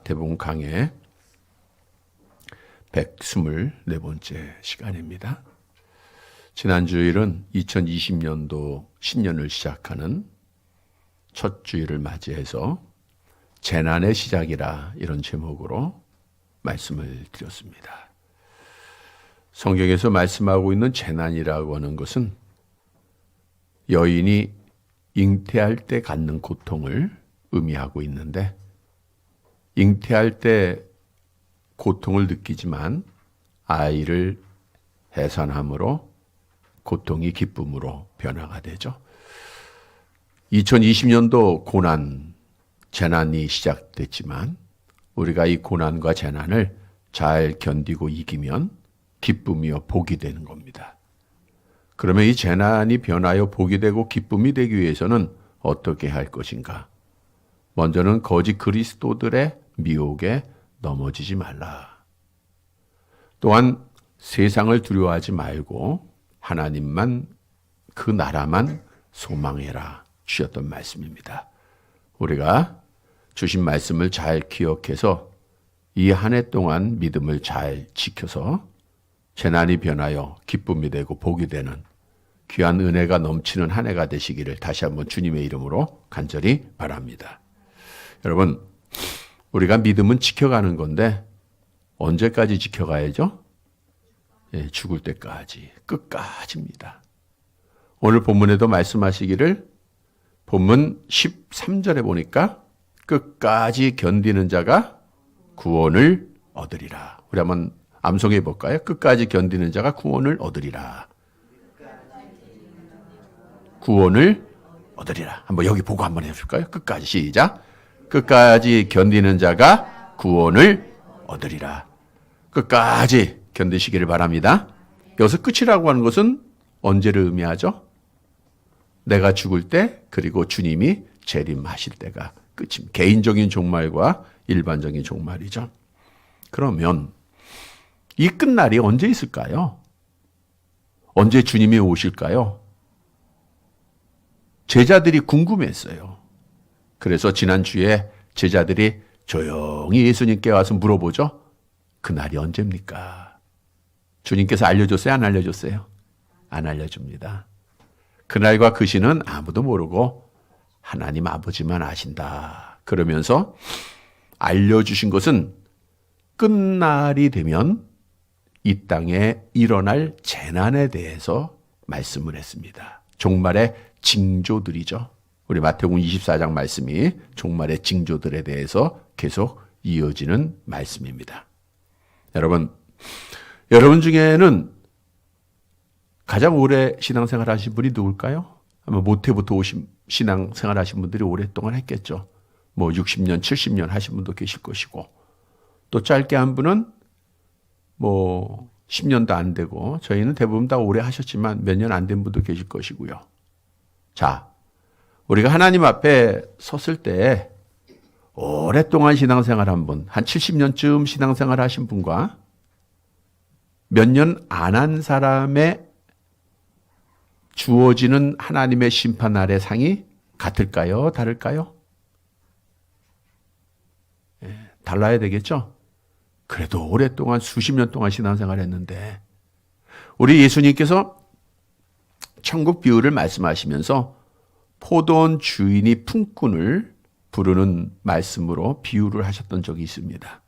마태복음 강해 124번째 시간입니다. 지난 주일은 2020년도 신년을 시작하는 첫 주일을 맞이해서 재난의 시작이라 이런 제목으로 말씀을 드렸습니다. 성경에서 말씀하고 있는 재난이라고 하는 것은 여인이 잉태할 때 갖는 고통을 의미하고 있는데, 잉태할 때 고통을 느끼지만 아이를 해산함으로 고통이 기쁨으로 변화가 되죠. 2020년도 고난, 재난이 시작됐지만 우리가 이 고난과 재난을 잘 견디고 이기면 기쁨이요 복이 되는 겁니다. 그러면 이 재난이 변하여 복이 되고 기쁨이 되기 위해서는 어떻게 할 것인가? 먼저는 거짓 그리스도들의 미혹에 넘어지지 말라. 또한 세상을 두려워하지 말고 하나님만, 그 나라만 소망해라 주셨던 말씀입니다. 우리가 주신 말씀을 잘 기억해서 이 한 해 동안 믿음을 잘 지켜서 재난이 변하여 기쁨이 되고 복이 되는 귀한 은혜가 넘치는 한 해가 되시기를 다시 한번 주님의 이름으로 간절히 바랍니다. 여러분, 우리가 믿음은 지켜가는 건데 언제까지 지켜가야죠? 죽을 때까지, 끝까지입니다. 오늘 본문에도 말씀하시기를 본문 13절에 보니까 끝까지 견디는 자가 구원을 얻으리라. 우리 한번 암송해 볼까요? 끝까지 견디는 자가 구원을 얻으리라. 구원을 얻으리라. 한번 여기 보고 한번 해줄까요? 끝까지 시작. 끝까지 견디는 자가 구원을 얻으리라. 끝까지 견디시기를 바랍니다. 여기서 끝이라고 하는 것은 언제를 의미하죠? 내가 죽을 때, 그리고 주님이 재림하실 때가 끝입니다. 개인적인 종말과 일반적인 종말이죠. 그러면 이 끝날이 언제 있을까요? 언제 주님이 오실까요? 제자들이 궁금했어요. 그래서 지난주에 제자들이 조용히 예수님께 와서 물어보죠. 그날이 언제입니까? 주님께서 알려줬어요? 안 알려줬어요? 안 알려줍니다. 그날과 그 시는 아무도 모르고 하나님 아버지만 아신다. 그러면서 알려주신 것은 끝날이 되면 이 땅에 일어날 재난에 대해서 말씀을 했습니다. 종말의 징조들이죠. 우리 마태복음 24장 말씀이 종말의 징조들에 대해서 계속 이어지는 말씀입니다. 여러분 중에는 가장 오래 신앙생활 하신 분이 누굴까요? 아마 모태부터 신앙생활 하신 분들이 오랫동안 했겠죠. 뭐 60년, 70년 하신 분도 계실 것이고, 또 짧게 한 분은 뭐 10년도 안 되고, 저희는 대부분 다 오래 하셨지만 몇 년 안 된 분도 계실 것이고요. 자, 우리가 하나님 앞에 섰을 때 오랫동안 신앙생활 한 분, 한 70년쯤 신앙생활 하신 분과 몇 년 안 한 사람의 주어지는 하나님의 심판날의 상이 같을까요? 다를까요? 달라야 되겠죠? 그래도 오랫동안 수십 년 동안 신앙생활 했는데, 우리 예수님께서 천국 비유를 말씀하시면서 포도원 주인이 품꾼을 부르는 말씀으로 비유를 하셨던 적이 있습니다.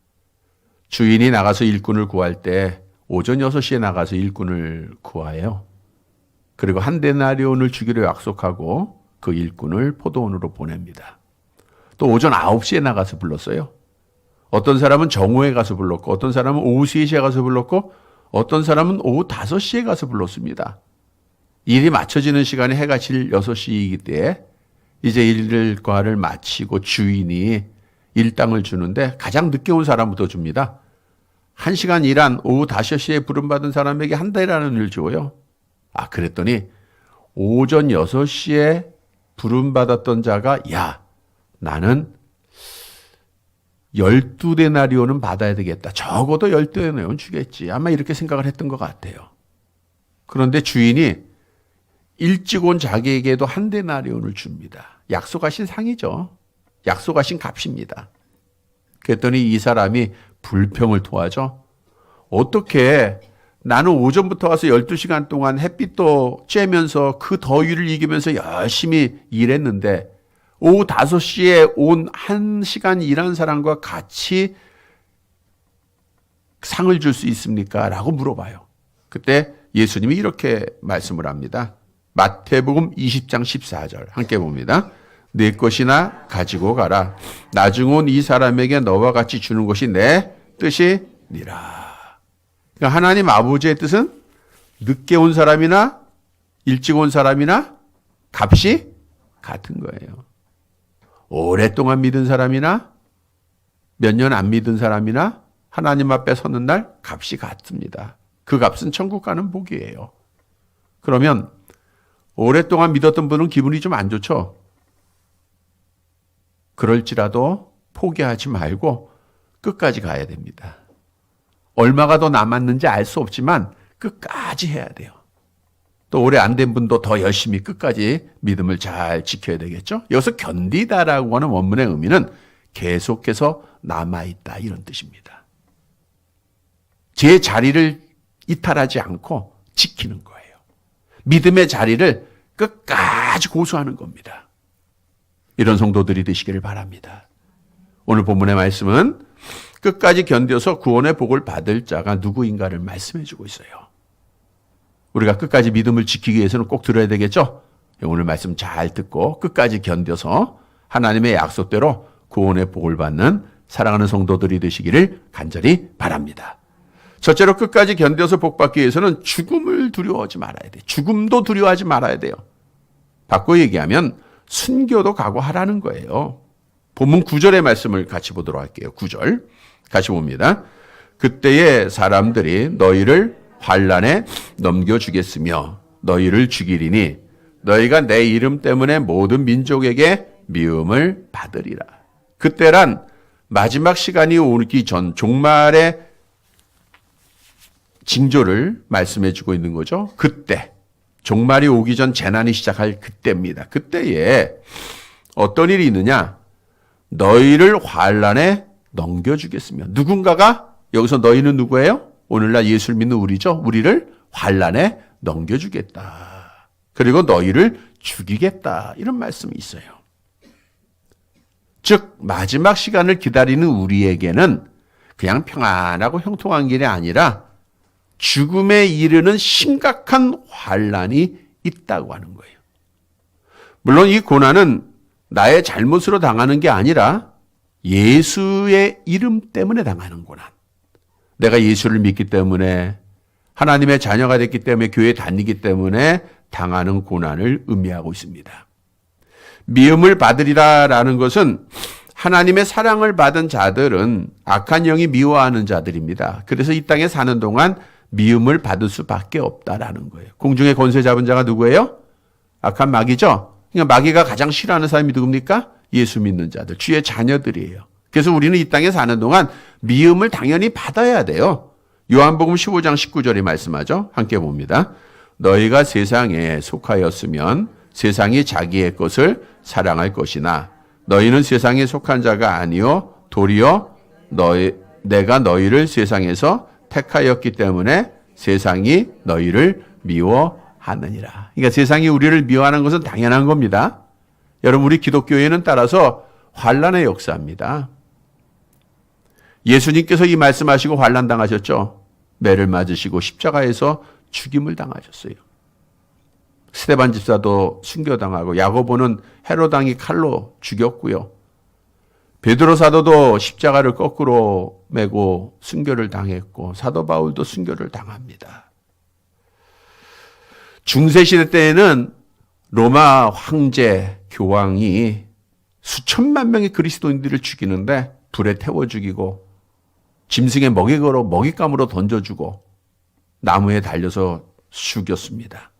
주인이 나가서 일꾼을 구할 때 오전 6시에 나가서 일꾼을 구하여요. 그리고 한 데나리온을 주기로 약속하고 그 일꾼을 포도원으로 보냅니다. 또 오전 9시에 나가서 불렀어요. 어떤 사람은 정오에 가서 불렀고, 어떤 사람은 오후 3시에 가서 불렀고, 어떤 사람은 오후 5시에 가서 불렀습니다. 일이 맞춰지는 시간에 해가 질 6시이기 때에 이제 일과를 마치고 주인이 일당을 주는데 가장 늦게 온 사람부터 줍니다. 1시간 일한 오후 5시에 부름받은 사람에게 한 데나리온을 줘요. 그랬더니 오전 6시에 부름받았던 자가, 야, 나는 12데나리온은 받아야 되겠다. 적어도 12데나리온 주겠지. 아마 이렇게 생각을 했던 것 같아요. 그런데 주인이 일찍 온 자기에게도 한 데나리온을 줍니다. 약속하신 상이죠. 약속하신 값입니다. 그랬더니 이 사람이 불평을 토하죠. 어떻게 나는 오전부터 와서 12시간 동안 햇빛도 쬐면서 그 더위를 이기면서 열심히 일했는데 오후 5시에 온 1시간 일한 사람과 같이 상을 줄 수 있습니까? 라고 물어봐요. 그때 예수님이 이렇게 말씀을 합니다. 마태복음 20장 14절 함께 봅니다. 내 것이나 가지고 가라. 나중 온 이 사람에게 너와 같이 주는 것이 내 뜻이니라. 그러니까 하나님 아버지의 뜻은 늦게 온 사람이나 일찍 온 사람이나 값이 같은 거예요. 오랫동안 믿은 사람이나 몇 년 안 믿은 사람이나 하나님 앞에 서는 날 값이 같습니다. 그 값은 천국 가는 복이에요. 그러면 오랫동안 믿었던 분은 기분이 좀 안 좋죠? 그럴지라도 포기하지 말고 끝까지 가야 됩니다. 얼마가 더 남았는지 알 수 없지만 끝까지 해야 돼요. 또 오래 안 된 분도 더 열심히 끝까지 믿음을 잘 지켜야 되겠죠? 여기서 견디다라고 하는 원문의 의미는 계속해서 남아있다 이런 뜻입니다. 제 자리를 이탈하지 않고 지키는 거예요. 믿음의 자리를 끝까지 고수하는 겁니다. 이런 성도들이 되시기를 바랍니다. 오늘 본문의 말씀은 끝까지 견뎌서 구원의 복을 받을 자가 누구인가를 말씀해 주고 있어요. 우리가 끝까지 믿음을 지키기 위해서는 꼭 들어야 되겠죠? 오늘 말씀 잘 듣고 끝까지 견뎌서 하나님의 약속대로 구원의 복을 받는 사랑하는 성도들이 되시기를 간절히 바랍니다. 첫째로 끝까지 견뎌서 복 받기 위해서는 죽음을 두려워하지 말아야 돼요. 죽음도 두려워하지 말아야 돼요. 바꿔 얘기하면 순교도 각오하라는 거예요. 본문 9절의 말씀을 같이 보도록 할게요. 9절 같이 봅니다. 그때에 사람들이 너희를 환난에 넘겨주겠으며 너희를 죽이리니 너희가 내 이름 때문에 모든 민족에게 미움을 받으리라. 그때란 마지막 시간이 오기 전 종말의 징조를 말씀해 주고 있는 거죠. 그때 종말이 오기 전 재난이 시작할 그때입니다. 그때에 어떤 일이 있느냐? 너희를 환난에 넘겨주겠으며 누군가가 여기서 너희는 누구예요? 오늘날 예수를 믿는 우리죠. 우리를 환난에 넘겨주겠다. 그리고 너희를 죽이겠다. 이런 말씀이 있어요. 즉 마지막 시간을 기다리는 우리에게는 그냥 평안하고 형통한 길이 아니라 죽음에 이르는 심각한 환난이 있다고 하는 거예요. 물론 이 고난은 나의 잘못으로 당하는 게 아니라 예수의 이름 때문에 당하는 고난. 내가 예수를 믿기 때문에 하나님의 자녀가 됐기 때문에 교회에 다니기 때문에 당하는 고난을 의미하고 있습니다. 미움을 받으리라라는 것은 하나님의 사랑을 받은 자들은 악한 영이 미워하는 자들입니다. 그래서 이 땅에 사는 동안 미움을 받을 수밖에 없다라는 거예요. 공중의 권세 잡은 자가 누구예요? 악한 마귀죠. 그러니까 마귀가 가장 싫어하는 사람이 누굽니까? 예수 믿는 자들, 주의 자녀들이에요. 그래서 우리는 이 땅에 사는 동안 미움을 당연히 받아야 돼요. 요한복음 15장 19절이 말씀하죠. 함께 봅니다. 너희가 세상에 속하였으면 세상이 자기의 것을 사랑할 것이나 너희는 세상에 속한 자가 아니요 도리어 내가 너희를 세상에서 택하였기 때문에 세상이 너희를 미워하느니라. 그러니까 세상이 우리를 미워하는 것은 당연한 겁니다. 여러분 우리 기독교회는 따라서 환난의 역사입니다. 예수님께서 이 말씀하시고 환난 당하셨죠. 매를 맞으시고 십자가에서 죽임을 당하셨어요. 스데반 집사도 순교당하고 야고보는 헤롯 왕이 칼로 죽였고요. 베드로 사도도 십자가를 거꾸로 메고 순교를 당했고 사도 바울도 순교를 당합니다. 중세시대 때에는 로마 황제 교황이 수천만 명의 그리스도인들을 죽이는데 불에 태워 죽이고 짐승의 먹잇감으로 던져주고 나무에 달려서 죽였습니다.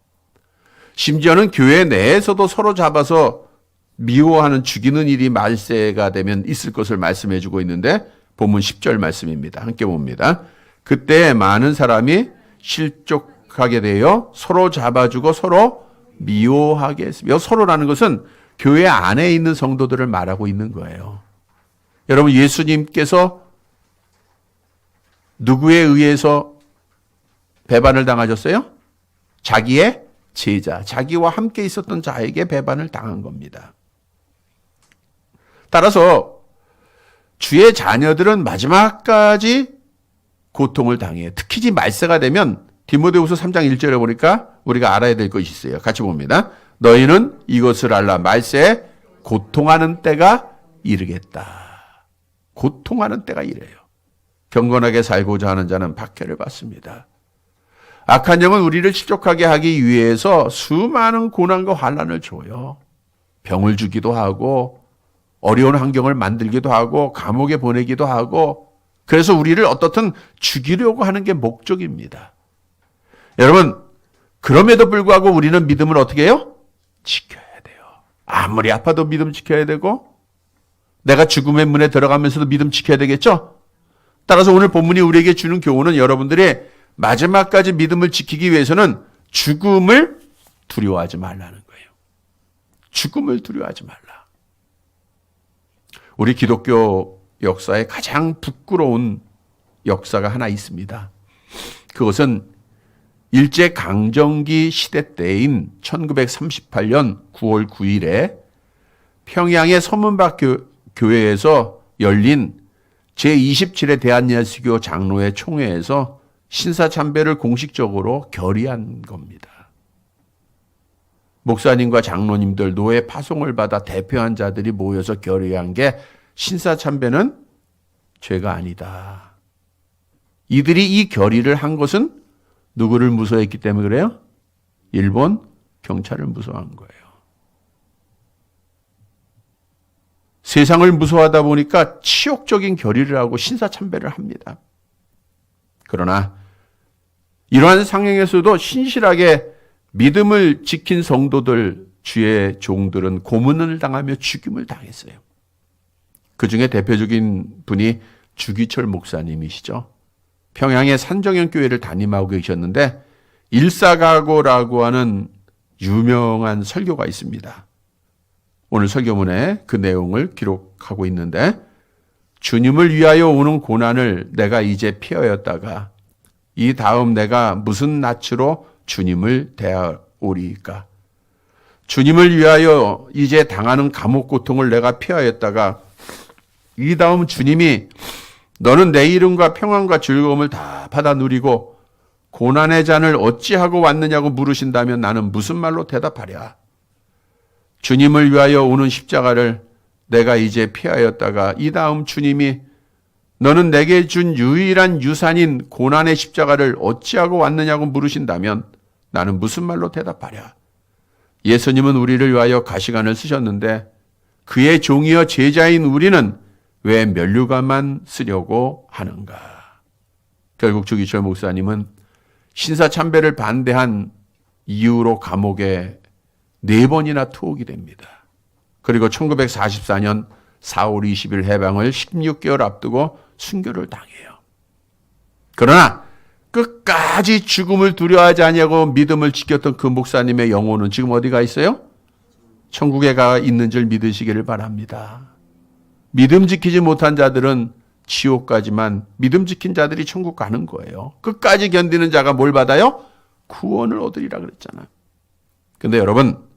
심지어는 교회 내에서도 서로 잡아서 미워하는 죽이는 일이 말세가 되면 있을 것을 말씀해 주고 있는데 본문 10절 말씀입니다. 함께 봅니다. 그때 많은 사람이 실족하게 되어 서로 잡아주고 서로 미워하게 했습니다. 서로라는 것은 교회 안에 있는 성도들을 말하고 있는 거예요. 여러분, 예수님께서 누구에 의해서 배반을 당하셨어요? 자기의 제자, 자기와 함께 있었던 자에게 배반을 당한 겁니다. 따라서 주의 자녀들은 마지막까지 고통을 당해요. 특히 말세가 되면 디모데후서 3장 1절에 보니까 우리가 알아야 될 것이 있어요. 같이 봅니다. 너희는 이것을 알라. 말세에 고통하는 때가 이르겠다. 고통하는 때가 이래요. 경건하게 살고자 하는 자는 박해를 받습니다. 악한 영은 우리를 실족하게 하기 위해서 수많은 고난과 환난을 줘요. 병을 주기도 하고 어려운 환경을 만들기도 하고 감옥에 보내기도 하고, 그래서 우리를 어떻든 죽이려고 하는 게 목적입니다. 여러분, 그럼에도 불구하고 우리는 믿음을 어떻게 해요? 지켜야 돼요. 아무리 아파도 믿음 지켜야 되고, 내가 죽음의 문에 들어가면서도 믿음 지켜야 되겠죠? 따라서 오늘 본문이 우리에게 주는 교훈은 여러분들이 마지막까지 믿음을 지키기 위해서는 죽음을 두려워하지 말라는 거예요. 죽음을 두려워하지 말라. 우리 기독교 역사에 가장 부끄러운 역사가 하나 있습니다. 그것은 일제강점기 시대 때인 1938년 9월 9일에 평양의 서문박 교회에서 열린 제27회 대한예수교 장로회 총회에서 신사참배를 공식적으로 결의한 겁니다. 목사님과 장로님들, 노예 파송을 받아 대표한 자들이 모여서 결의한 게 신사참배는 죄가 아니다. 이들이 이 결의를 한 것은 누구를 무서워했기 때문에 그래요? 일본 경찰을 무서워한 거예요. 세상을 무서워하다 보니까 치욕적인 결의를 하고 신사참배를 합니다. 그러나 이러한 상황에서도 신실하게 믿음을 지킨 성도들, 주의 종들은 고문을 당하며 죽임을 당했어요. 그 중에 대표적인 분이 주기철 목사님이시죠. 평양의 산정현 교회를 담임하고 계셨는데 일사각오라고 하는 유명한 설교가 있습니다. 오늘 설교문에 그 내용을 기록하고 있는데, 주님을 위하여 오는 고난을 내가 이제 피하였다가 이 다음 내가 무슨 낯으로 주님을 대하오리이까. 주님을 위하여 이제 당하는 감옥 고통을 내가 피하였다가 이 다음 주님이 너는 내 이름과 평안과 즐거움을 다 받아 누리고 고난의 잔을 어찌하고 왔느냐고 물으신다면 나는 무슨 말로 대답하랴. 주님을 위하여 오는 십자가를 내가 이제 피하였다가 이 다음 주님이 너는 내게 준 유일한 유산인 고난의 십자가를 어찌하고 왔느냐고 물으신다면 나는 무슨 말로 대답하랴. 예수님은 우리를 위하여 가시관을 쓰셨는데 그의 종이여 제자인 우리는 왜 면류관만 쓰려고 하는가. 결국 주기철 목사님은 신사참배를 반대한 이유로 감옥에 4번이나 투옥이 됩니다. 그리고 1944년 4월 20일 해방을 16개월 앞두고 순교를 당해요. 그러나 끝까지 죽음을 두려워하지 아니하고 믿음을 지켰던 그 목사님의 영혼은 지금 어디가 있어요? 천국에 가 있는 줄 믿으시기를 바랍니다. 믿음 지키지 못한 자들은 지옥 가지만 믿음 지킨 자들이 천국 가는 거예요. 끝까지 견디는 자가 뭘 받아요? 구원을 얻으리라 그랬잖아요. 근데 여러분,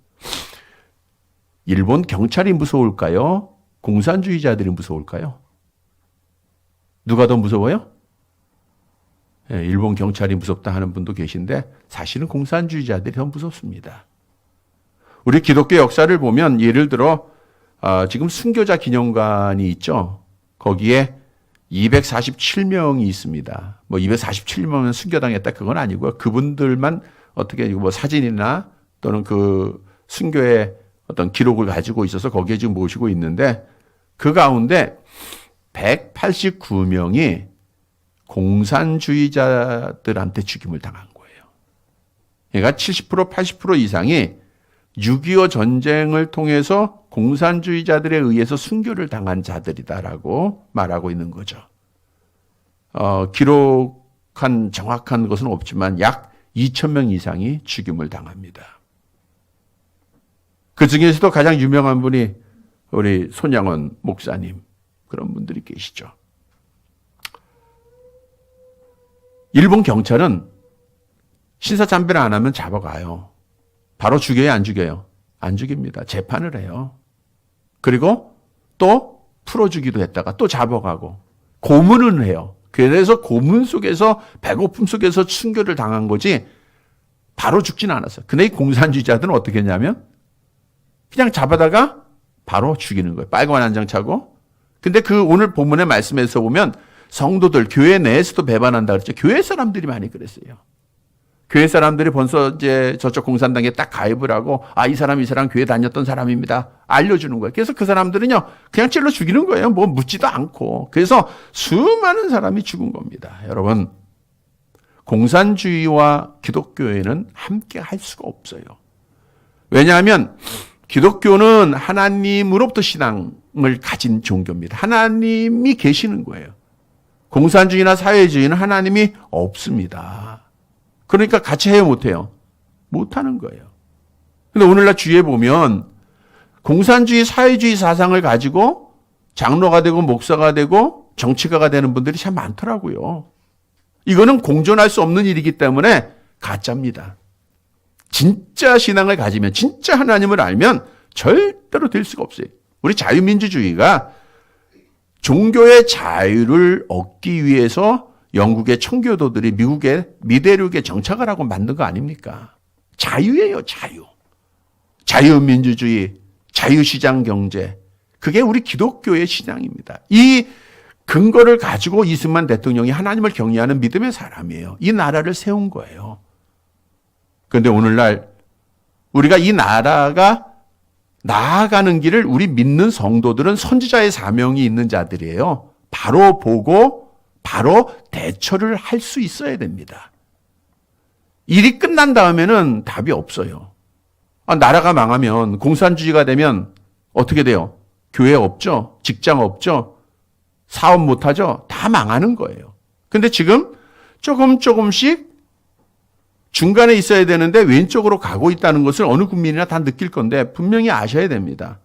일본 경찰이 무서울까요? 공산주의자들이 무서울까요? 누가 더 무서워요? 예, 일본 경찰이 무섭다 하는 분도 계신데 사실은 공산주의자들이 더 무섭습니다. 우리 기독교 역사를 보면 예를 들어 지금 순교자 기념관이 있죠. 거기에 247명이 있습니다. 뭐 247명은 순교당했다 그건 아니고요. 그분들만 어떻게 뭐 사진이나 또는 그 순교의 어떤 기록을 가지고 있어서 거기에 지금 모시고 있는데 그 가운데 189명이 공산주의자들한테 죽임을 당한 거예요. 그러니까 70% 80% 이상이 6.25 전쟁을 통해서 공산주의자들에 의해서 순교를 당한 자들이다라고 말하고 있는 거죠. 기록한 정확한 것은 없지만 약 2,000명 이상이 죽임을 당합니다. 그 중에서도 가장 유명한 분이 우리 손양원 목사님, 그런 분들이 계시죠. 일본 경찰은 신사참배를 안 하면 잡아가요. 바로 죽여요, 안 죽여요? 안 죽입니다. 재판을 해요. 그리고 또 풀어주기도 했다가 또 잡아가고 고문은 해요. 그래서 고문 속에서 배고픔 속에서 순교를 당한 거지 바로 죽진 않았어요. 근데 이 공산주의자들은 어떻게 했냐면 그냥 잡아다가 바로 죽이는 거예요. 빨간 한 장 차고. 근데 그 오늘 본문의 말씀에서 보면 성도들 교회 내에서도 배반한다 그랬죠. 교회 사람들이 많이 그랬어요. 교회 사람들이 벌써 이제 저쪽 공산당에 딱 가입을 하고 이 사람 교회 다녔던 사람입니다. 알려주는 거예요. 그래서 그 사람들은요 그냥 찔러 죽이는 거예요. 뭐 묻지도 않고. 그래서 수많은 사람이 죽은 겁니다. 여러분, 공산주의와 기독교회는 함께 할 수가 없어요. 왜냐하면 기독교는 하나님으로부터 신앙을 가진 종교입니다. 하나님이 계시는 거예요. 공산주의나 사회주의는 하나님이 없습니다. 그러니까 같이 해요, 못해요? 못하는 거예요. 근데 오늘날 주위에 보면 공산주의, 사회주의 사상을 가지고 장로가 되고 목사가 되고 정치가가 되는 분들이 참 많더라고요. 이거는 공존할 수 없는 일이기 때문에 가짜입니다. 진짜 신앙을 가지면, 진짜 하나님을 알면 절대로 될 수가 없어요. 우리 자유민주주의가 종교의 자유를 얻기 위해서 영국의 청교도들이 미국의 미대륙에 정착을 하고 만든 거 아닙니까? 자유예요, 자유. 자유민주주의, 자유시장 경제. 그게 우리 기독교의 신앙입니다. 이 근거를 가지고 이승만 대통령이 하나님을 경외하는 믿음의 사람이에요. 이 나라를 세운 거예요. 그런데 오늘날 우리가 이 나라가 나아가는 길을 우리 믿는 성도들은 선지자의 사명이 있는 자들이에요. 바로 보고 바로 대처를 할 수 있어야 됩니다. 일이 끝난 다음에는 답이 없어요. 나라가 망하면 공산주의가 되면 어떻게 돼요? 교회 없죠? 직장 없죠? 사업 못하죠? 다 망하는 거예요. 근데 지금 조금씩 중간에 있어야 되는데 왼쪽으로 가고 있다는 것을 어느 국민이나 다 느낄 건데 분명히 아셔야 됩니다.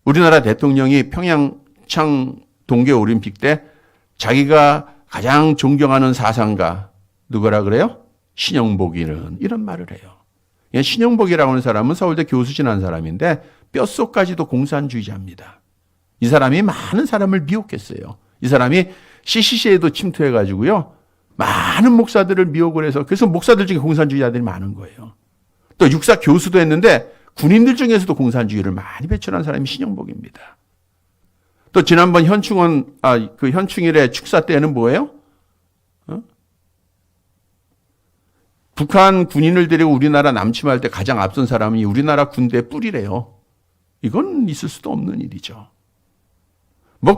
우리나라 대통령이 평양창 동계올림픽 때 자기가 가장 존경하는 사상가 누구라 그래요? 신영복이는 이런 말을 해요. 신영복이라고 하는 사람은 서울대 교수 지난 사람인데 뼛속까지도 공산주의자입니다. 이 사람이 많은 사람을 미혹했어요. 이 사람이 CCC에도 침투해가지고요. 많은 목사들을 미혹을 해서 그래서 목사들 중에 공산주의자들이 많은 거예요. 또 육사 교수도 했는데 군인들 중에서도 공산주의를 많이 배출한 사람이 신영복입니다. 또 지난번 현충일의 축사 때는 뭐예요? 북한 군인을 데리고 우리나라 남침할 때 가장 앞선 사람이 우리나라 군대의 뿔이래요. 이건 있을 수도 없는 일이죠.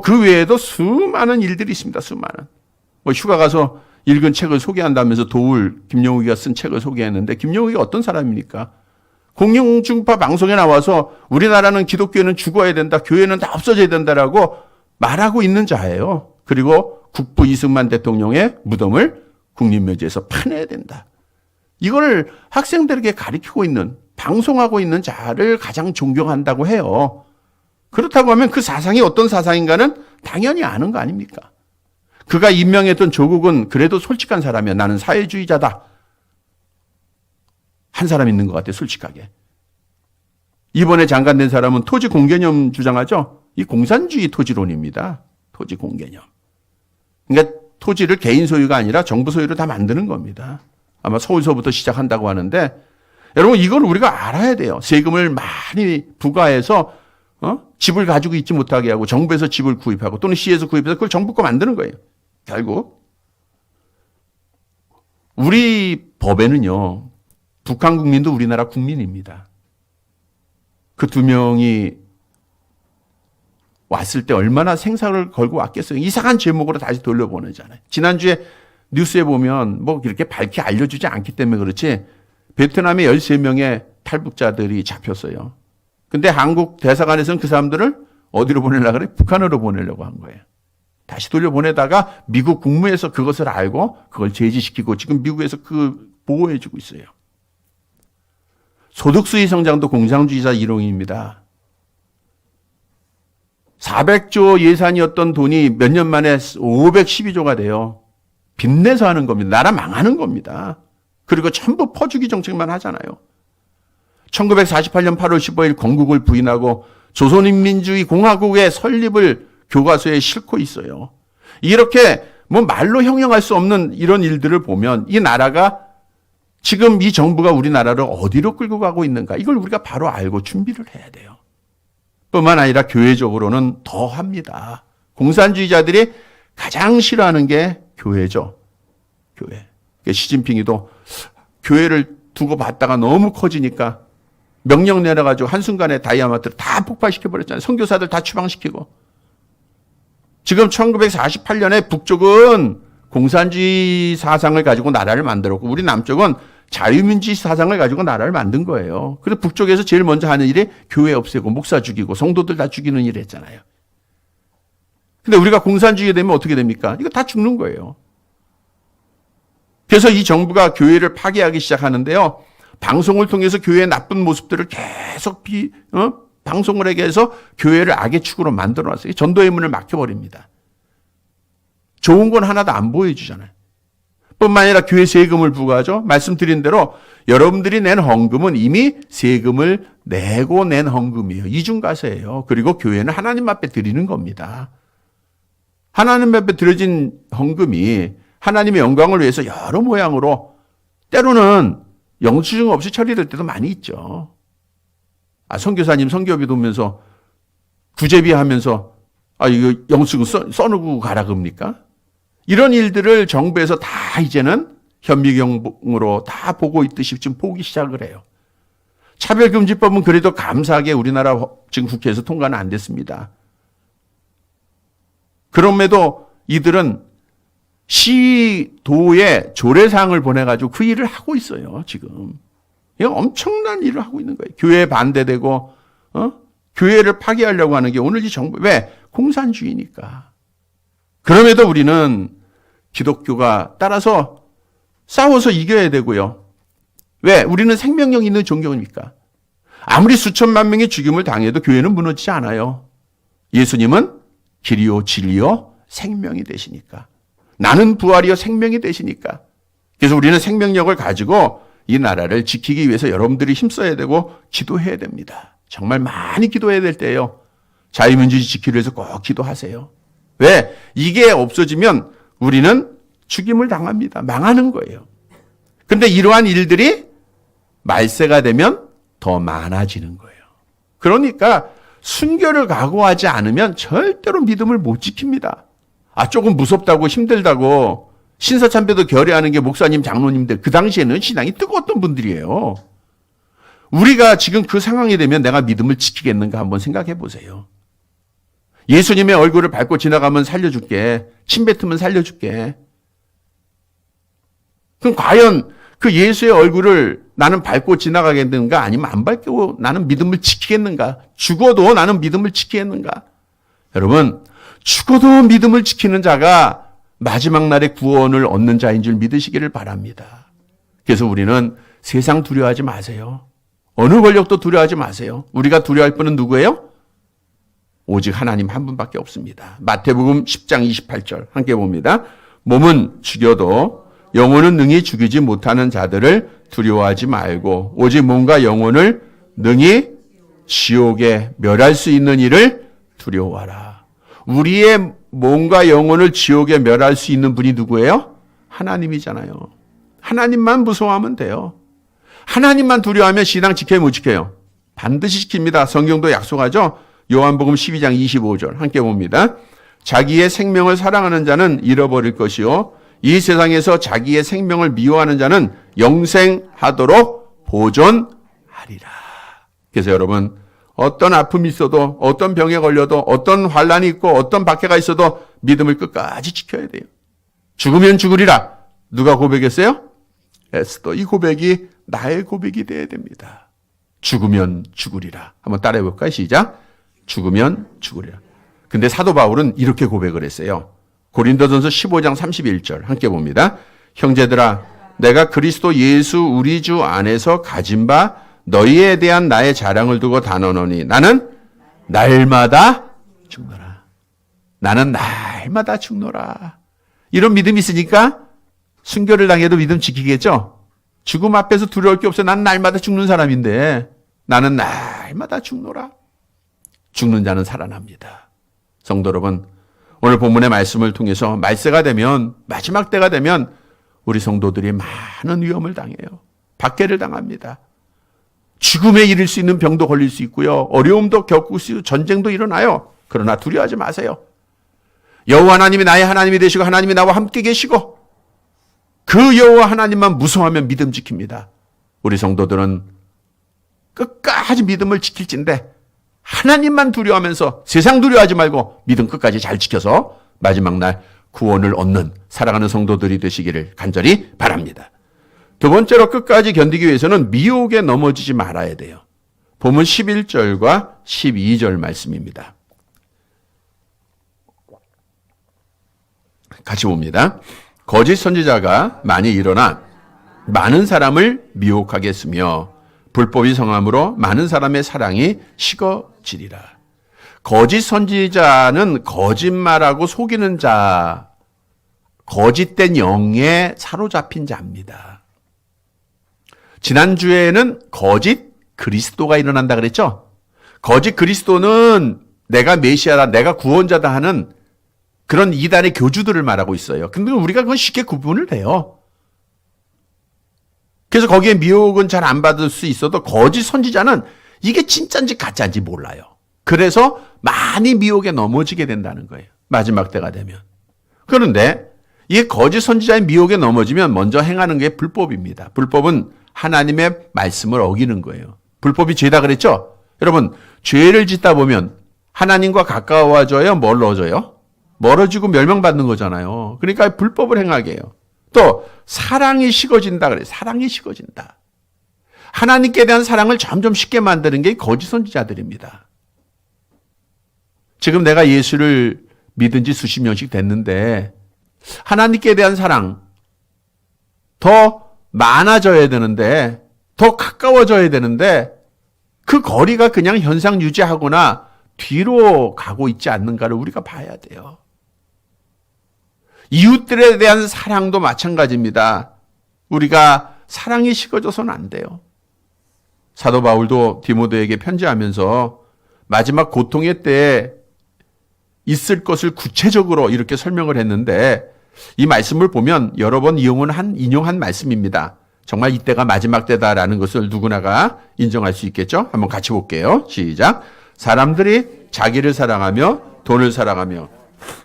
그 외에도 수많은 일들이 있습니다. 수많은. 휴가 가서 읽은 책을 소개한다면서 도울 김영욱이가 쓴 책을 소개했는데 김영욱이 어떤 사람입니까? 공영중파 방송에 나와서 우리나라는 기독교는 죽어야 된다. 교회는 다 없어져야 된다라고 말하고 있는 자예요. 그리고 국부 이승만 대통령의 무덤을 국립묘지에서 파내야 된다. 이걸 학생들에게 가르치고 있는, 방송하고 있는 자를 가장 존경한다고 해요. 그렇다고 하면 그 사상이 어떤 사상인가는 당연히 아는 거 아닙니까? 그가 임명했던 조국은 그래도 솔직한 사람이야. 나는 사회주의자다. 한 사람 있는 것 같아요. 솔직하게. 이번에 장관된 사람은 토지 공개념 주장하죠. 이 공산주의 토지론입니다. 토지 공개념. 그러니까 토지를 개인 소유가 아니라 정부 소유로 다 만드는 겁니다. 아마 서울서부터 시작한다고 하는데 여러분 이걸 우리가 알아야 돼요. 세금을 많이 부과해서 집을 가지고 있지 못하게 하고 정부에서 집을 구입하고 또는 시에서 구입해서 그걸 정부 거 만드는 거예요. 결국 우리 법에는요. 북한 국민도 우리나라 국민입니다. 그 두 명이 왔을 때 얼마나 생사를 걸고 왔겠어요. 이상한 제목으로 다시 돌려보내잖아요. 지난주에 뉴스에 보면 이렇게 밝게 알려주지 않기 때문에 그렇지 베트남에 13명의 탈북자들이 잡혔어요. 근데 한국 대사관에서는 그 사람들을 어디로 보내려고 그래? 북한으로 보내려고 한 거예요. 다시 돌려보내다가 미국 국무에서 그것을 알고 그걸 제지시키고 지금 미국에서 보호해주고 있어요. 소득주의 성장도 공산주의자 이론입니다. 400조 예산이었던 돈이 몇 년 만에 512조가 돼요. 빚내서 하는 겁니다. 나라 망하는 겁니다. 그리고 전부 퍼주기 정책만 하잖아요. 1948년 8월 15일 건국을 부인하고 조선인민주의공화국의 설립을 교과서에 싣고 있어요. 이렇게 뭐 말로 형용할 수 없는 이런 일들을 보면 이 나라가 지금 이 정부가 우리나라를 어디로 끌고 가고 있는가, 이걸 우리가 바로 알고 준비를 해야 돼요. 뿐만 아니라 교회적으로는 더 합니다. 공산주의자들이 가장 싫어하는 게 교회죠. 교회. 시진핑이도 교회를 두고 봤다가 너무 커지니까 명령 내려가지고 한순간에 다이아마트를 다 폭파시켜버렸잖아요. 선교사들 다 추방시키고. 지금 1948년에 북쪽은 공산주의 사상을 가지고 나라를 만들었고 우리 남쪽은 자유민주주의 사상을 가지고 나라를 만든 거예요. 그래서 북쪽에서 제일 먼저 하는 일이 교회 없애고 목사 죽이고 성도들 다 죽이는 일 했잖아요. 근데 우리가 공산주의에 되면 어떻게 됩니까? 이거 다 죽는 거예요. 그래서 이 정부가 교회를 파괴하기 시작하는데요. 방송을 통해서 교회의 나쁜 모습들을 계속 방송을 하게 해서 교회를 악의 축으로 만들어놨어요. 전도의 문을 막혀버립니다. 좋은 건 하나도 안 보여주잖아요. 뿐만 아니라 교회 세금을 부과하죠. 말씀드린 대로 여러분들이 낸 헌금은 이미 세금을 내고 낸 헌금이에요. 이중과세예요. 그리고 교회는 하나님 앞에 드리는 겁니다. 하나님 앞에 드려진 헌금이 하나님의 영광을 위해서 여러 모양으로 때로는 영수증 없이 처리될 때도 많이 있죠. 선교사님 선교비 도면서 구제비 하면서 이거 영수증 써놓고 가라 그럽니까? 이런 일들을 정부에서 다 이제는 현미경으로 다 보고 있듯이 지금 보기 시작을 해요. 차별금지법은 그래도 감사하게 우리나라 지금 국회에서 통과는 안 됐습니다. 그럼에도 이들은 시도에 조례사항을 보내가지고 그 일을 하고 있어요, 지금. 이거 엄청난 일을 하고 있는 거예요. 교회에 반대되고, 교회를 파괴하려고 하는 게 오늘 이 정부, 왜? 공산주의니까. 그럼에도 우리는 기독교가 따라서 싸워서 이겨야 되고요. 왜? 우리는 생명력 있는 종교니까. 아무리 수천만 명이 죽임을 당해도 교회는 무너지지 않아요. 예수님은 길이요 진리요 생명이 되시니까. 나는 부활이요 생명이 되시니까. 그래서 우리는 생명력을 가지고 이 나라를 지키기 위해서 여러분들이 힘써야 되고 기도해야 됩니다. 정말 많이 기도해야 될 때예요. 자유민주주의 지키기 위해서 꼭 기도하세요. 왜? 이게 없어지면 우리는 죽임을 당합니다. 망하는 거예요. 그런데 이러한 일들이 말세가 되면 더 많아지는 거예요. 그러니까 순교를 각오하지 않으면 절대로 믿음을 못 지킵니다. 조금 무섭다고 힘들다고 신사참배도 결의하는 게 목사님, 장로님들, 그 당시에는 신앙이 뜨거웠던 분들이에요. 우리가 지금 그 상황이 되면 내가 믿음을 지키겠는가 한번 생각해 보세요. 예수님의 얼굴을 밟고 지나가면 살려줄게. 침 뱉으면 살려줄게. 그럼 과연 그 예수의 얼굴을 나는 밟고 지나가겠는가 아니면 안 밟고 나는 믿음을 지키겠는가? 죽어도 나는 믿음을 지키겠는가? 여러분, 죽어도 믿음을 지키는 자가 마지막 날에 구원을 얻는 자인 줄 믿으시기를 바랍니다. 그래서 우리는 세상 두려워하지 마세요. 어느 권력도 두려워하지 마세요. 우리가 두려워할 분은 누구예요? 오직 하나님 한 분밖에 없습니다. 마태복음 10장 28절 함께 봅니다. 몸은 죽여도 영혼은 능히 죽이지 못하는 자들을 두려워하지 말고 오직 몸과 영혼을 능히 지옥에 멸할 수 있는 이를 두려워하라. 우리의 몸과 영혼을 지옥에 멸할 수 있는 분이 누구예요? 하나님이잖아요. 하나님만 무서워하면 돼요. 하나님만 두려워하면 신앙 지켜요, 못 지켜요? 반드시 지킵니다. 성경도 약속하죠. 요한복음 12장 25절 함께 봅니다. 자기의 생명을 사랑하는 자는 잃어버릴 것이요 이 세상에서 자기의 생명을 미워하는 자는 영생하도록 보존하리라. 그래서 여러분, 어떤 아픔이 있어도 어떤 병에 걸려도 어떤 환난이 있고 어떤 박해가 있어도 믿음을 끝까지 지켜야 돼요. 죽으면 죽으리라. 누가 고백했어요? 에스더. 이 고백이 나의 고백이 돼야 됩니다. 죽으면 죽으리라. 한번 따라해 볼까요? 시작. 죽으면 죽으리라. 근데 사도 바울은 이렇게 고백을 했어요. 고린도전서 15장 31절 함께 봅니다. 형제들아, 내가 그리스도 예수 우리 주 안에서 가진 바 너희에 대한 나의 자랑을 두고 단언하니 나는 날마다 죽노라. 나는 날마다 죽노라. 이런 믿음이 있으니까 순교를 당해도 믿음 지키겠죠? 죽음 앞에서 두려울 게 없어. 난 날마다 죽는 사람인데 나는 날마다 죽노라. 죽는 자는 살아납니다. 성도 여러분, 오늘 본문의 말씀을 통해서 말세가 되면, 마지막 때가 되면 우리 성도들이 많은 위험을 당해요. 박해를 당합니다. 죽음에 이를 수 있는 병도 걸릴 수 있고요. 어려움도 겪을 수 있고 전쟁도 일어나요. 그러나 두려워하지 마세요. 여호와 하나님이 나의 하나님이 되시고 하나님이 나와 함께 계시고 그 여호와 하나님만 무서워하면 믿음 지킵니다. 우리 성도들은 끝까지 믿음을 지킬진데 하나님만 두려워하면서 세상 두려워하지 말고 믿음 끝까지 잘 지켜서 마지막 날 구원을 얻는 사랑하는 성도들이 되시기를 간절히 바랍니다. 두 번째로 끝까지 견디기 위해서는 미혹에 넘어지지 말아야 돼요. 본문 11절과 12절 말씀입니다. 같이 봅니다. 거짓 선지자가 많이 일어나 많은 사람을 미혹하게 했으며 불법이 성함으로 많은 사람의 사랑이 식어지리라. 거짓 선지자는 거짓말하고 속이는 자, 거짓된 영에 사로잡힌 자입니다. 지난주에는 거짓 그리스도가 일어난다 그랬죠? 거짓 그리스도는 내가 메시아다, 내가 구원자다 하는 그런 이단의 교주들을 말하고 있어요. 근데 우리가 그건 쉽게 구분을 해요. 그래서 거기에 미혹은 잘 안 받을 수 있어도 거짓 선지자는 이게 진짜인지 가짜인지 몰라요. 그래서 많이 미혹에 넘어지게 된다는 거예요. 마지막 때가 되면. 그런데 이 거짓 선지자의 미혹에 넘어지면 먼저 행하는 게 불법입니다. 불법은 하나님의 말씀을 어기는 거예요. 불법이 죄다 그랬죠? 여러분, 죄를 짓다 보면 하나님과 가까워져요? 멀어져요? 멀어지고 멸망받는 거잖아요. 그러니까 불법을 행하게 해요. 또 사랑이 식어진다 그래요. 사랑이 식어진다. 하나님께 대한 사랑을 점점 식게 만드는 게 거짓 선지자들입니다. 지금 내가 예수를 믿은 지 수십 년씩 됐는데 하나님께 대한 사랑 더 많아져야 되는데 더 가까워져야 되는데 그 거리가 그냥 현상 유지하거나 뒤로 가고 있지 않는가를 우리가 봐야 돼요. 이웃들에 대한 사랑도 마찬가지입니다. 우리가 사랑이 식어져서는 안 돼요. 사도 바울도 디모데에게 편지하면서 마지막 고통의 때에 있을 것을 구체적으로 이렇게 설명을 했는데 이 말씀을 보면 여러 번 인용한 말씀입니다. 정말 이때가 마지막 때다라는 것을 누구나가 인정할 수 있겠죠? 한번 같이 볼게요. 시작. 사람들이 자기를 사랑하며 돈을 사랑하며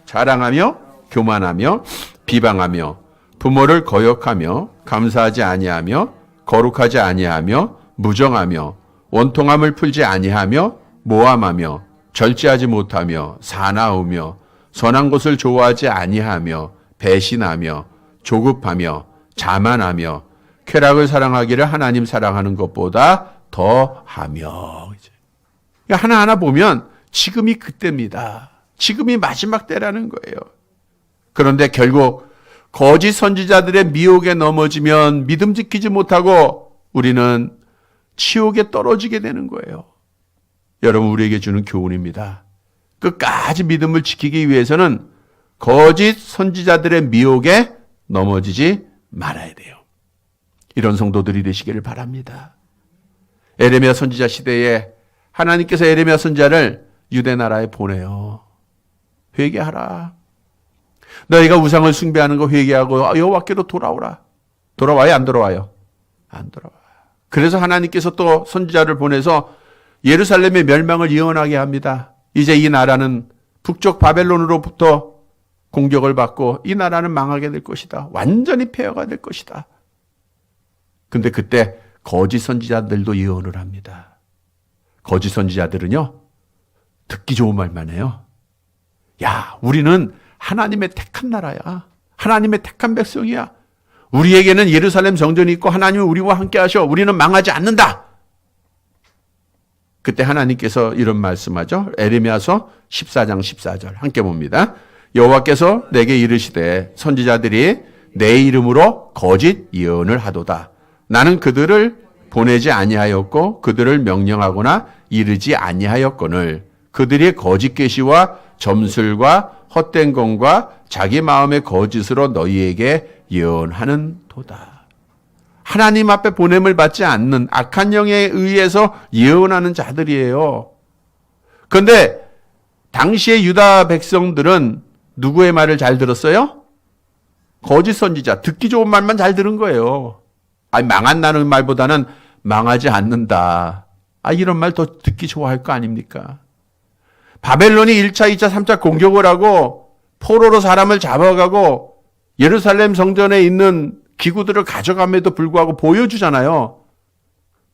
자랑하며 교만하며 비방하며 부모를 거역하며 감사하지 아니하며 거룩하지 아니하며 무정하며 원통함을 풀지 아니하며 모함하며 절제하지 못하며 사나우며 선한 것을 좋아하지 아니하며 배신하며 조급하며 자만하며 쾌락을 사랑하기를 하나님 사랑하는 것보다 더하며. 하나하나 보면 지금이 그때입니다. 지금이 마지막 때라는 거예요. 그런데 결국 거짓 선지자들의 미혹에 넘어지면 믿음 지키지 못하고 우리는 치욕에 떨어지게 되는 거예요. 여러분, 우리에게 주는 교훈입니다. 끝까지 믿음을 지키기 위해서는 거짓 선지자들의 미혹에 넘어지지 말아야 돼요. 이런 성도들이 되시기를 바랍니다. 에레미야 선지자 시대에 하나님께서 에레미야 선지자를 유대 나라에 보내요. 회개하라. 너희가 우상을 숭배하는 거 회개하고 여호와께로 돌아오라. 돌아와요? 안 돌아와요? 안 돌아와요. 그래서 하나님께서 또 선지자를 보내서 예루살렘의 멸망을 예언하게 합니다. 이제 이 나라는 북쪽 바벨론으로부터 공격을 받고 이 나라는 망하게 될 것이다. 완전히 폐허가 될 것이다. 근데 그때 거짓 선지자들도 예언을 합니다. 거짓 선지자들은요, 듣기 좋은 말만 해요. 야, 우리는 하나님의 택한 나라야. 하나님의 택한 백성이야. 우리에게는 예루살렘 성전이 있고 하나님은 우리와 함께 하셔. 우리는 망하지 않는다. 그때 하나님께서 이런 말씀하죠. 에레미야서 14장 14절 함께 봅니다. 여호와께서 내게 이르시되 선지자들이 내 이름으로 거짓 예언을 하도다. 나는 그들을 보내지 아니하였고 그들을 명령하거나 이르지 아니하였거늘 그들이 거짓 계시와 점술과 헛된 공과 자기 마음의 거짓으로 너희에게 예언하는 도다. 하나님 앞에 보냄을 받지 않는 악한 영에 의해서 예언하는 자들이에요. 그런데 당시의 유다 백성들은 누구의 말을 잘 들었어요? 거짓 선지자, 듣기 좋은 말만 잘 들은 거예요. 아니, 망한다는 말보다는 망하지 않는다. 이런 말 더 듣기 좋아할 거 아닙니까? 바벨론이 1차, 2차, 3차 공격을 하고 포로로 사람을 잡아가고 예루살렘 성전에 있는 기구들을 가져감에도 불구하고 보여주잖아요.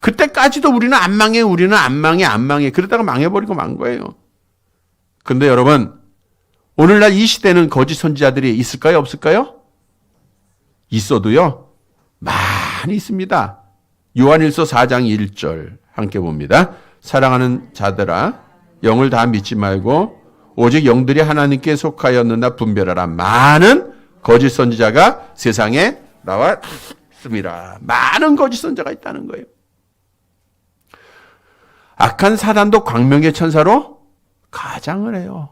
그때까지도 우리는 안 망해, 우리는 안 망해, 안 망해. 그러다가 망해버리고 만 거예요. 근데 여러분, 오늘날 이 시대는 거짓 선지자들이 있을까요, 없을까요? 있어도요, 많이 있습니다. 요한일서 4장 1절 함께 봅니다. 사랑하는 자들아, 영을 다 믿지 말고 오직 영들이 하나님께 속하였느냐 분별하라. 많은 거짓 선지자가 세상에 나왔습니다. 많은 거짓 선지자가 있다는 거예요. 악한 사단도 광명의 천사로 가장을 해요.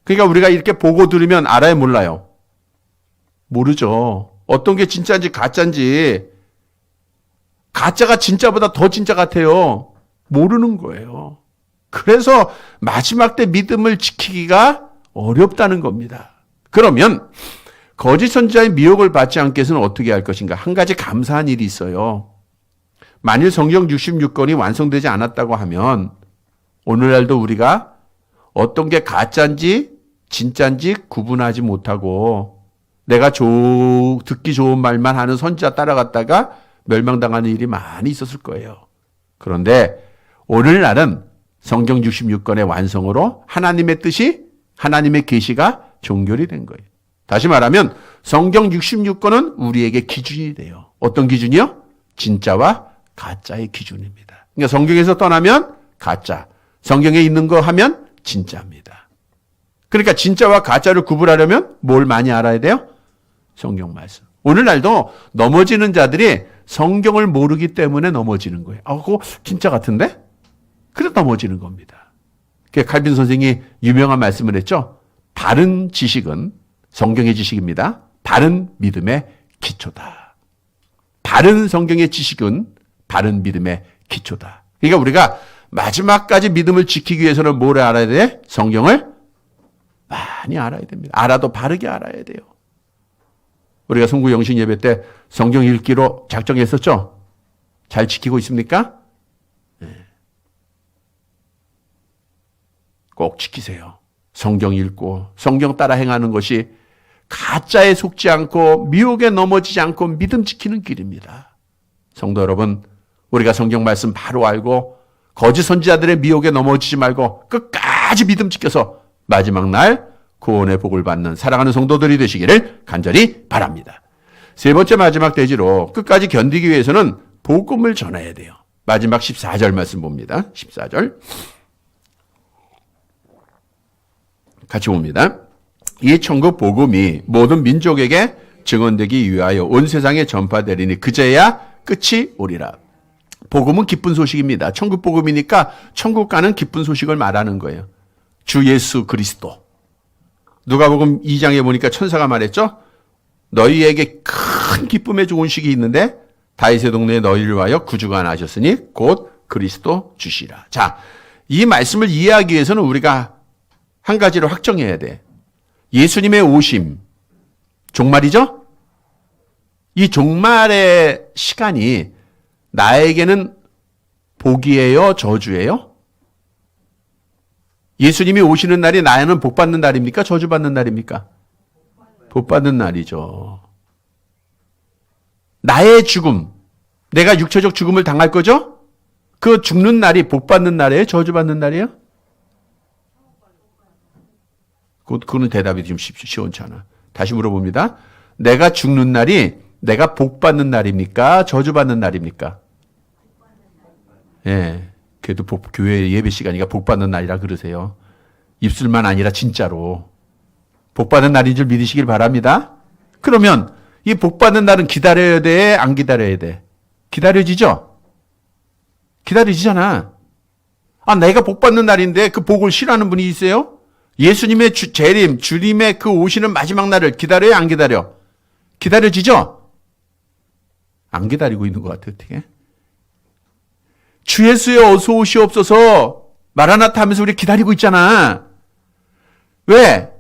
그러니까 우리가 이렇게 보고 들으면 알아요, 몰라요? 모르죠. 어떤 게 진짜인지 가짜인지, 가짜가 진짜보다 더 진짜 같아요. 모르는 거예요. 그래서 마지막 때 믿음을 지키기가 어렵다는 겁니다. 그러면 거짓 선지자의 미혹을 받지 않게 해서는 어떻게 할 것인가? 한 가지 감사한 일이 있어요. 만일 성경 66권이 완성되지 않았다고 하면 오늘날도 우리가 어떤 게 가짜인지 진짜인지 구분하지 못하고 내가 듣기 좋은 말만 하는 선지자 따라갔다가 멸망당하는 일이 많이 있었을 거예요. 그런데 오늘날은 성경 66권의 완성으로 하나님의 뜻이, 하나님의 계시가 종결이 된 거예요. 다시 말하면 성경 66권은 우리에게 기준이 돼요. 어떤 기준이요? 진짜와 가짜의 기준입니다. 그러니까 성경에서 떠나면 가짜, 성경에 있는 거 하면 진짜입니다. 그러니까 진짜와 가짜를 구분하려면 뭘 많이 알아야 돼요? 성경 말씀. 오늘날도 넘어지는 자들이 성경을 모르기 때문에 넘어지는 거예요. 그거 진짜 같은데? 그래서 넘어지는 겁니다. 칼빈 선생이 유명한 말씀을 했죠. 바른 지식은 성경의 지식입니다. 바른 믿음의 기초다. 바른 성경의 지식은 바른 믿음의 기초다. 그러니까 우리가 마지막까지 믿음을 지키기 위해서는 뭘 알아야 돼? 성경을 많이 알아야 됩니다. 알아도 바르게 알아야 돼요. 우리가 성구 영신 예배 때 성경 읽기로 작정했었죠? 잘 지키고 있습니까? 네. 꼭 지키세요. 성경 읽고 성경 따라 행하는 것이 가짜에 속지 않고 미혹에 넘어지지 않고 믿음 지키는 길입니다. 성도 여러분, 우리가 성경 말씀 바로 알고 거짓 선지자들의 미혹에 넘어지지 말고 끝까지 믿음 지켜서 마지막 날 구원의 복을 받는 사랑하는 성도들이 되시기를 간절히 바랍니다. 세 번째 마지막 대지로 끝까지 견디기 위해서는 복음을 전해야 돼요. 마지막 14절 말씀 봅니다. 14절. 같이 봅니다. 이 천국 복음이 모든 민족에게 증언되기 위하여 온 세상에 전파되리니 그제야 끝이 오리라. 복음은 기쁜 소식입니다. 천국 복음이니까 천국 가는 기쁜 소식을 말하는 거예요. 주 예수 그리스도. 누가복음 2장에 보니까 천사가 말했죠. 너희에게 큰 기쁨의 좋은 식이 있는데 다윗의 동네에 너희를 위하여 구주가 나셨으니 곧 그리스도 주시라. 자, 이 말씀을 이해하기 위해서는 우리가 한 가지를 확정해야 돼. 예수님의 오심, 종말이죠? 이 종말의 시간이 나에게는 복이에요, 저주예요? 예수님이 오시는 날이 나에는 복 받는 날입니까? 저주 받는 날입니까? 복 받는 날이죠. 나의 죽음, 내가 육체적 죽음을 당할 거죠? 그 죽는 날이 복 받는 날이에요? 저주 받는 날이에요? 그거는 대답이 좀 시원치 않아. 다시 물어봅니다. 내가 죽는 날이 내가 복 받는 날입니까? 저주 받는 날입니까? 예. 그래도 교회 예배 시간이가 복 받는 날이라 그러세요. 입술만 아니라 진짜로. 복 받는 날인 줄 믿으시길 바랍니다. 그러면 이 복 받는 날은 기다려야 돼? 안 기다려야 돼? 기다려지죠? 기다려지잖아. 내가 복 받는 날인데 그 복을 싫어하는 분이 있어요? 예수님의 재림, 주님의 그 오시는 마지막 날을 기다려요? 안 기다려? 기다려지죠? 안 기다리고 있는 것 같아요. 어떻게? 주 예수여 어서 오시옵소서 마라나타 하면서 우리 기다리고 있잖아. 왜?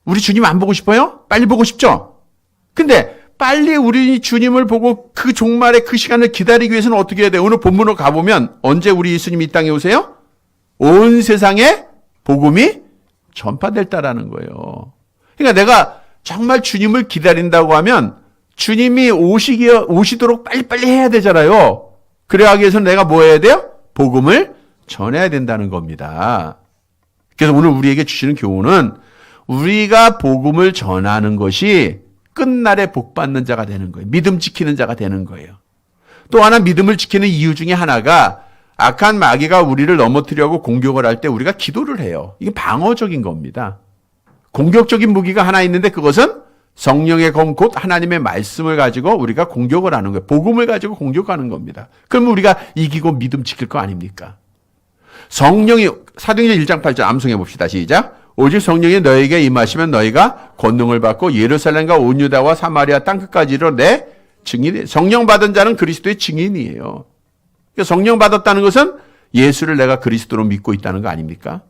우리 주님 안 보고 싶어요? 빨리 보고 싶죠? 근데 빨리 우리 주님을 보고 그 종말의 그 시간을 기다리기 위해서는 어떻게 해야 돼요? 오늘 본문으로 가보면 언제 우리 예수님이 이 땅에 오세요? 온 세상에 복음이 전파될 때라는 거예요. 그러니까 내가 정말 주님을 기다린다고 하면 주님이 오시도록 빨리빨리 해야 되잖아요. 그래야 하기 위해서는 내가 뭐 해야 돼요? 복음을 전해야 된다는 겁니다. 그래서 오늘 우리에게 주시는 교훈은 우리가 복음을 전하는 것이 끝날에 복 받는 자가 되는 거예요. 믿음 지키는 자가 되는 거예요. 또 하나 믿음을 지키는 이유 중에 하나가 악한 마귀가 우리를 넘어뜨리려고 공격을 할 때 우리가 기도를 해요. 이게 방어적인 겁니다. 공격적인 무기가 하나 있는데 그것은 성령의 검 곧 하나님의 말씀을 가지고 우리가 공격을 하는 거예요. 복음을 가지고 공격하는 겁니다. 그러면 우리가 이기고 믿음 지킬 거 아닙니까? 성령이 사도행전 1장 8절 암송해 봅시다. 시작. 오직 성령이 너에게 임하시면 너희가 권능을 받고 예루살렘과 온 유다와 사마리아 땅끝까지 이르러 내 증인이. 성령 받은 자는 그리스도의 증인이에요. 성령 받았다는 것은 예수를 내가 그리스도로 믿고 있다는 거 아닙니까?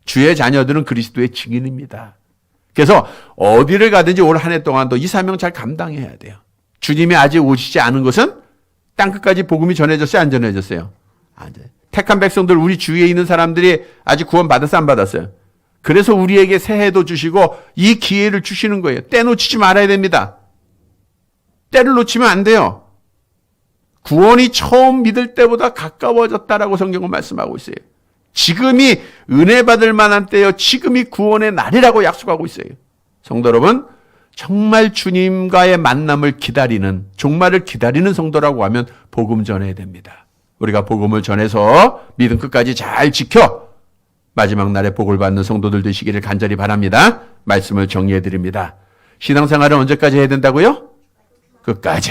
주의 자녀들은 그리스도의 증인입니다. 그래서 어디를 가든지 올 한 해 동안도 이 사명 잘 감당해야 돼요. 주님이 아직 오시지 않은 것은 땅끝까지 복음이 전해졌어요? 안 전해졌어요? 택한 백성들, 우리 주위에 있는 사람들이 아직 구원 받았어요? 안 받았어요? 그래서 우리에게 새해도 주시고 이 기회를 주시는 거예요. 때 놓치지 말아야 됩니다. 때를 놓치면 안 돼요. 구원이 처음 믿을 때보다 가까워졌다라고 성경은 말씀하고 있어요. 지금이 은혜 받을 만한 때요. 지금이 구원의 날이라고 약속하고 있어요. 성도 여러분, 정말 주님과의 만남을 기다리는, 종말을 기다리는 성도라고 하면 복음 전해야 됩니다. 우리가 복음을 전해서 믿음 끝까지 잘 지켜 마지막 날에 복을 받는 성도들 되시기를 간절히 바랍니다. 말씀을 정리해 드립니다. 신앙생활은 언제까지 해야 된다고요? 끝까지.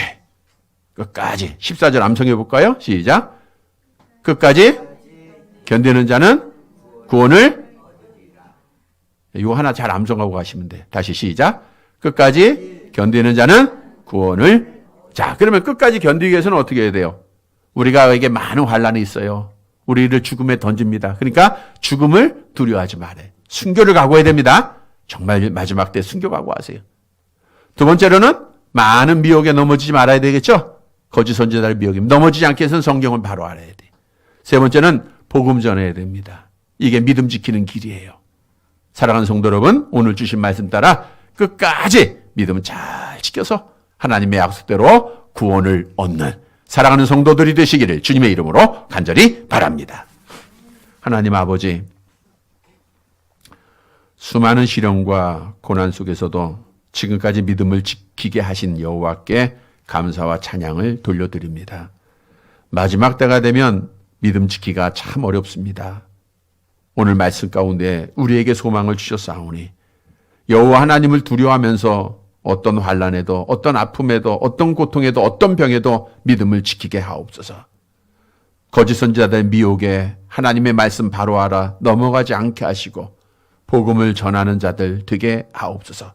14절 암송해 볼까요? 시작. 끝까지 견디는 자는 구원을. 이거 하나 잘 암송하고 가시면 돼. 다시 시작. 끝까지 견디는 자는 구원을. 자, 그러면 끝까지 견디기 위해서는 어떻게 해야 돼요? 우리가에게 많은 환란이 있어요. 우리를 죽음에 던집니다. 그러니까 죽음을 두려워하지 말아요. 순교를 각오해야 됩니다. 정말 마지막 때 순교 각오하세요. 두 번째로는 많은 미혹에 넘어지지 말아야 되겠죠? 거짓 선지자들 미혹에 넘어지지 않게 해서는 성경을 바로 알아야 돼요. 세 번째는 복음 전해야 됩니다. 이게 믿음 지키는 길이에요. 사랑하는 성도 여러분, 오늘 주신 말씀 따라 끝까지 믿음을 잘 지켜서 하나님의 약속대로 구원을 얻는 사랑하는 성도들이 되시기를 주님의 이름으로 간절히 바랍니다. 하나님 아버지, 수많은 시련과 고난 속에서도 지금까지 믿음을 지키게 하신 여호와께 감사와 찬양을 돌려드립니다. 마지막 때가 되면 믿음 지키기가 참 어렵습니다. 오늘 말씀 가운데 우리에게 소망을 주셨사오니 여호와 하나님을 두려워하면서 어떤 환난에도 어떤 아픔에도 어떤 고통에도 어떤 병에도 믿음을 지키게 하옵소서. 거짓 선지자들의 미혹에 하나님의 말씀 바로 알아 넘어가지 않게 하시고 복음을 전하는 자들 되게 하옵소서.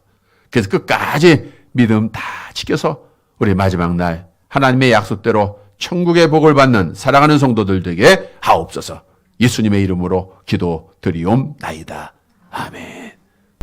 그래서 끝까지 믿음 다 지켜서 우리 마지막 날 하나님의 약속대로 천국의 복을 받는 사랑하는 성도들 되게 하옵소서. 예수님의 이름으로 기도드리옵나이다. 아멘.